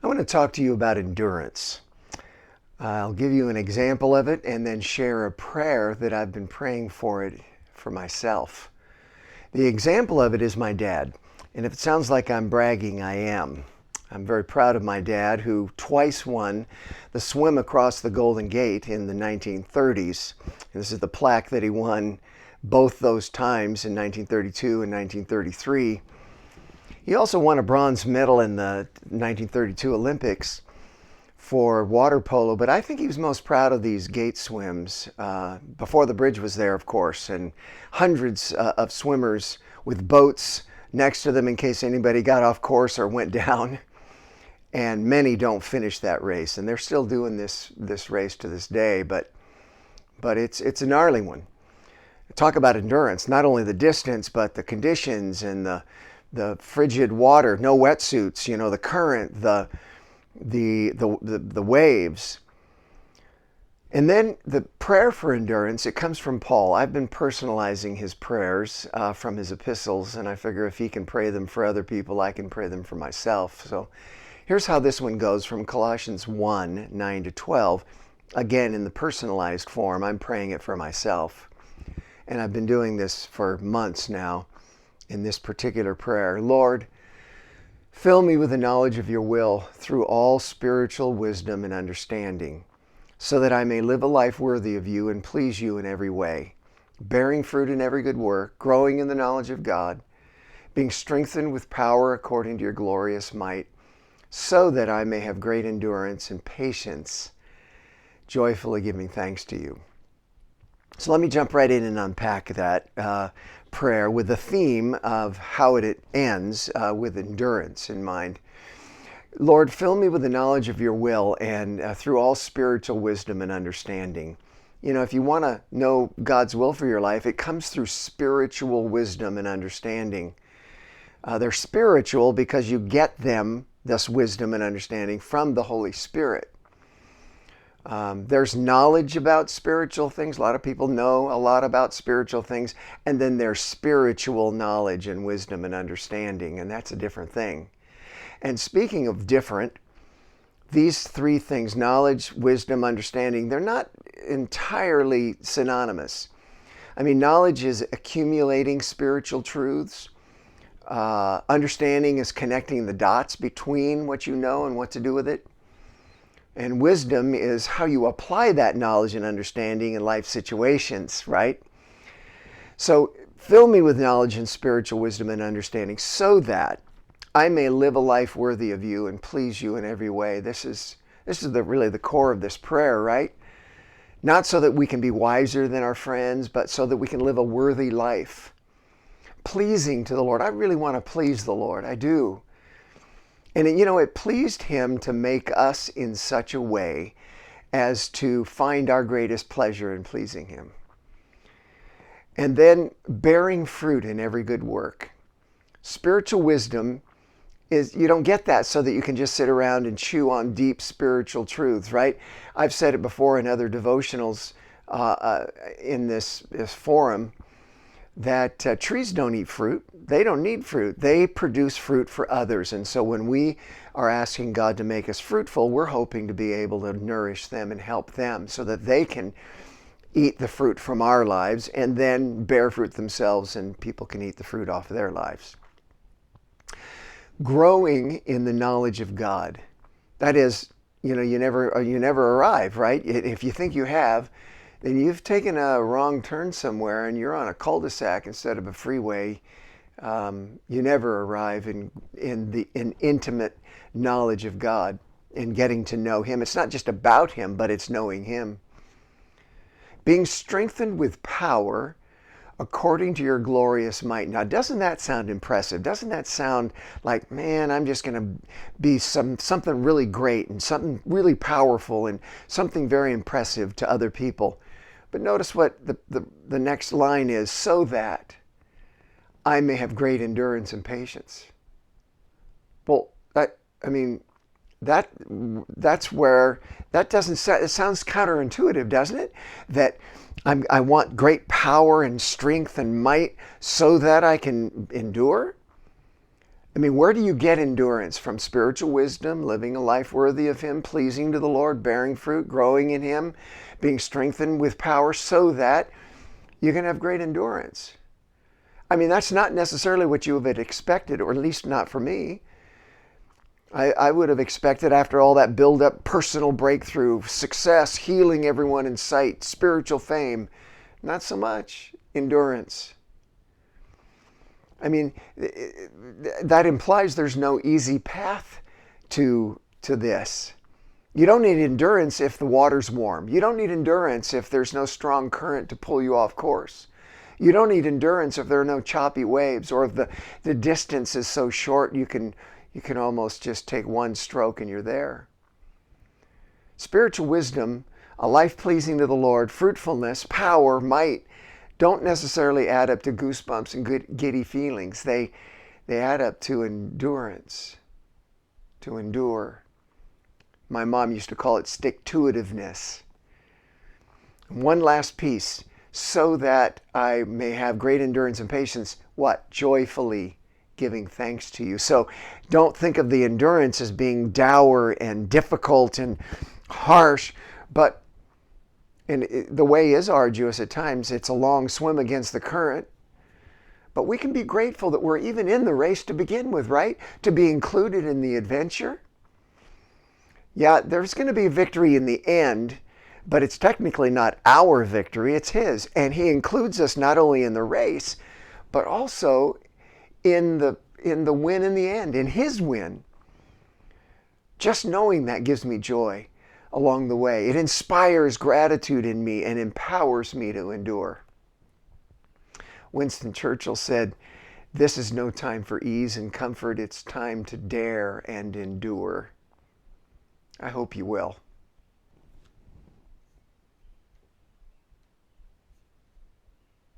I want to talk to you about endurance. I'll give you an example of it and then share a prayer that I've been praying for it for myself. The example of it is my dad. And if it sounds like I'm bragging, I am. I'm very proud of my dad, who twice won the swim across the Golden Gate in the 1930s. This is the plaque that he won both those times in 1932 and 1933. He also won a bronze medal in the 1932 Olympics for water polo, but I think he was most proud of these gate swims before the bridge was there, of course, and hundreds of swimmers with boats next to them in case anybody got off course or went down. And many don't finish that race, and they're still doing this race to this day, but it's a gnarly one. Talk about endurance, not only the distance, but the conditions and the frigid water, no wetsuits, the current, the waves. And then the prayer for endurance, it comes from Paul. I've been personalizing his prayers from his epistles, and I figure if he can pray them for other people, I can pray them for myself. So here's how this one goes from Colossians 1, 9 to 12. Again, in the personalized form, I'm praying it for myself. And I've been doing this for months now in this particular prayer. Lord, fill me with the knowledge of your will through all spiritual wisdom and understanding, so that I may live a life worthy of you and please you in every way, bearing fruit in every good work, growing in the knowledge of God, being strengthened with power according to your glorious might, so that I may have great endurance and patience, joyfully giving thanks to you. So let me jump right in and unpack that prayer with the theme of how it ends with endurance in mind. Lord, fill me with the knowledge of your will and through all spiritual wisdom and understanding. If you want to know God's will for your life, it comes through spiritual wisdom and understanding. They're spiritual because you get them, this wisdom and understanding, from the Holy Spirit. There's knowledge about spiritual things. A lot of people know a lot about spiritual things. And then there's spiritual knowledge and wisdom and understanding. And that's a different thing. And speaking of different, these three things, knowledge, wisdom, understanding, they're not entirely synonymous. I mean, knowledge is accumulating spiritual truths. Understanding is connecting the dots between what you know and what to do with it. And wisdom is how you apply that knowledge and understanding in life situations, right? So fill me with knowledge and spiritual wisdom and understanding so that I may live a life worthy of you and please you in every way. This is really the core of this prayer, right? Not so that we can be wiser than our friends, but so that we can live a worthy life, pleasing to the Lord. I really want to please the Lord. I do. And it pleased him to make us in such a way as to find our greatest pleasure in pleasing him. And then bearing fruit in every good work. Spiritual wisdom is, you don't get that so that you can just sit around and chew on deep spiritual truths, right? I've said it before in other devotionals in this forum, that trees don't eat fruit. They don't need fruit. They produce fruit for others. And so when we are asking God to make us fruitful, we're hoping to be able to nourish them and help them so that they can eat the fruit from our lives and then bear fruit themselves, and people can eat the fruit off of their lives. Growing in the knowledge of God. That is, you never arrive, right? If you think you have, then you've taken a wrong turn somewhere and you're on a cul-de-sac instead of a freeway. You never arrive in intimate knowledge of God and getting to know him. It's not just about him, but it's knowing him. Being strengthened with power according to your glorious might. Now, doesn't that sound impressive? Doesn't that sound like, man, I'm just going to be something really great and something really powerful and something very impressive to other people? But notice what the next line is, so that I may have great endurance and patience. Well, that's where, that doesn't, it sounds counterintuitive, doesn't it? That I want great power and strength and might so that I can endure. I mean, where do you get endurance? From spiritual wisdom, living a life worthy of Him, pleasing to the Lord, bearing fruit, growing in Him, being strengthened with power so that you can have great endurance. I mean, that's not necessarily what you had expected, or at least not for me. I would have expected, after all that build-up, personal breakthrough, success, healing everyone in sight, spiritual fame, not so much endurance. I mean, that implies there's no easy path to this. You don't need endurance if the water's warm. You don't need endurance if there's no strong current to pull you off course. You don't need endurance if there are no choppy waves, or if the distance is so short you can almost just take one stroke and you're there. Spiritual wisdom, a life pleasing to the Lord, fruitfulness, power, might, don't necessarily add up to goosebumps and good giddy feelings. They add up to endurance, to endure. My mom used to call it stick-to-itiveness. One last piece, so that I may have great endurance and patience, what? Joyfully giving thanks to you. So don't think of the endurance as being dour and difficult and harsh, but the way is arduous at times. It's a long swim against the current. But we can be grateful that we're even in the race to begin with, right? To be included in the adventure. Yeah, there's going to be a victory in the end, but it's technically not our victory, it's His. And He includes us not only in the race, but also in the win in the end, in His win. Just knowing that gives me joy along the way. It inspires gratitude in me and empowers me to endure. Winston Churchill said, "This is no time for ease and comfort. It's time to dare and endure." I hope you will.